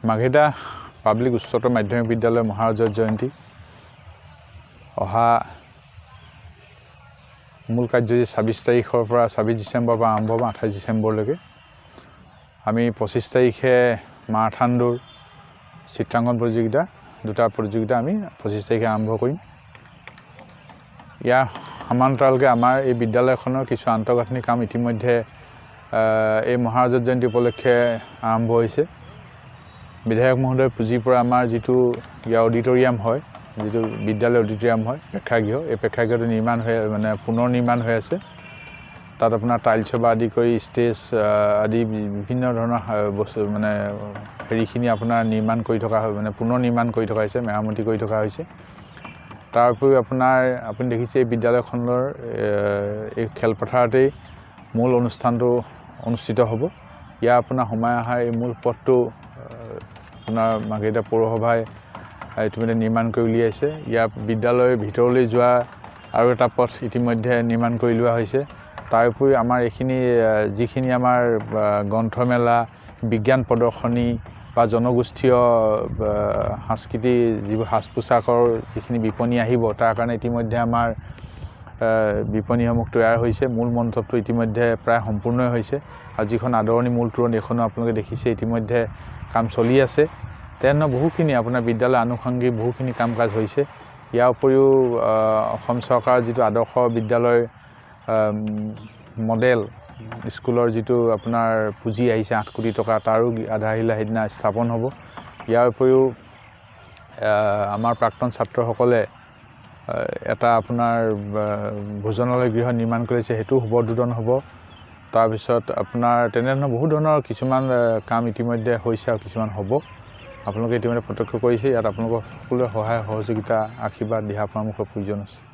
মাঘেৰিটা public উচ্চতৰ মাধ্যমিক বিদ্যালয় মহাৰাজৰ জয়ন্তী অহা মূল কাৰ্যসূচী 26 তাৰিখৰ পৰা 26 ডিচেম্বৰ পৰা আৰম্ভ হ'ব 28 ডিচেম্বৰলৈকে আমি 25 তাৰিখে মাৰাথান দৌৰ চিত্ৰাংকন প্ৰতিযোগিতা দুটা প্ৰতিযোগিতা আমি 25 তাৰিখে আৰম্ভ কৰিম ইয়াৰ সমান্তৰালকৈ আমাৰ এই বিদ্যালয়খনৰ কিছু আন্তঃগাঁথনি কাম ইতিমধ্যে এই মহাৰাজৰ জয়ন্তী উপলক্ষে আৰম্ভ হৈছে বিধায়ক মহোদয়ৰ পুঁজিৰ পৰা আমাৰ যিটো ইয়াৰ অডিটৰিয়াম হয় যিটো বিদ্যালয় অডিটৰিয়াম হয় প্ৰেক্ষাগৃহ এই প্ৰেক্ষাগৃহটো নিৰ্মাণ হৈ মানে পুনৰ নিৰ্মাণ হৈ আছে তাত আপোনাৰ টাইলছৰ পৰা আদি কৰি ষ্টেজ আদি বিভিন্ন ধৰণৰ বস্তু মানে হেৰিখিনি আপোনাৰ নিৰ্মাণ কৰি থকা হয় মানে পুনৰ নিৰ্মাণ কৰি থকা হৈছে মেৰামতি কৰি থকা হৈছে তাৰ উপৰিও আপোনাৰ আপুনি দেখিছে এই বিদ্যালয়খনৰ এই খেলপথাৰতেই মূল অনুষ্ঠানটো অনুষ্ঠিত হ'ব ইয়াৰ আপোনাৰ সোমাই অহা এই মূল পথটো আপোনাৰ মাঘেৰিটা পৌৰসভাই ইতিমধ্যে নিৰ্মাণ কৰি উলিয়াইছে ইয়াৰ বিদ্যালয়ৰ ভিতৰলৈ যোৱা আৰু এটা পথ ইতিমধ্যে নিৰ্মাণ কৰি লোৱা হৈছে তাৰ উপৰিও আমাৰ এইখিনি যিখিনি আমাৰ গ্ৰন্থমেলা বিজ্ঞান প্ৰদৰ্শনী বা জনগোষ্ঠীয় সাংস্কৃতিক যিবোৰ সাজ পোছাকৰ যিখিনি বিপণী আহিব তাৰ কাৰণে ইতিমধ্যে আমাৰ বিপণীসমূহ তৈয়াৰ হৈছে মূল মণ্ডপটো ইতিমধ্যে প্ৰায় সম্পূৰ্ণই হৈছে আৰু যিখন আদৰণি মূল তোৰণ এইখনো আপোনালোকে দেখিছে ইতিমধ্যে কাম চলি আছে তেনে বহুখিনি আপোনাৰ বিদ্যালয় আনুষংগিক বহুখিনি কাম কাজ হৈছে ইয়াৰ উপৰিও অসম চৰকাৰৰ যিটো আদৰ্শ বিদ্যালয় মডেল স্কুলৰ যিটো আপোনাৰ পুঁজি আহিছে 8 কোটি টকা তাৰো আধাৰশিলা সেইদিনা স্থাপন হ'ব ইয়াৰ উপৰিও আমাৰ প্ৰাক্তন ছাত্ৰসকলে এটা আপোনাৰ ভোজনালয় গৃহ নিৰ্মাণ কৰিছে সেইটো শুভ উদ্বোধন হ'ব তাৰপিছত আপোনাৰ তেনেধৰণৰ বহু ধৰণৰ কিছুমান কাম ইতিমধ্যে হৈছে আৰু কিছুমান হ'ব আপোনালোকে ইতিমধ্যে প্ৰত্যক্ষ কৰিছে ইয়াত আপোনালোকৰ সকলোৰে সহায় সহযোগিতা আশীৰ্বাদ দিহা পৰামৰ্শৰ প্ৰয়োজন আছে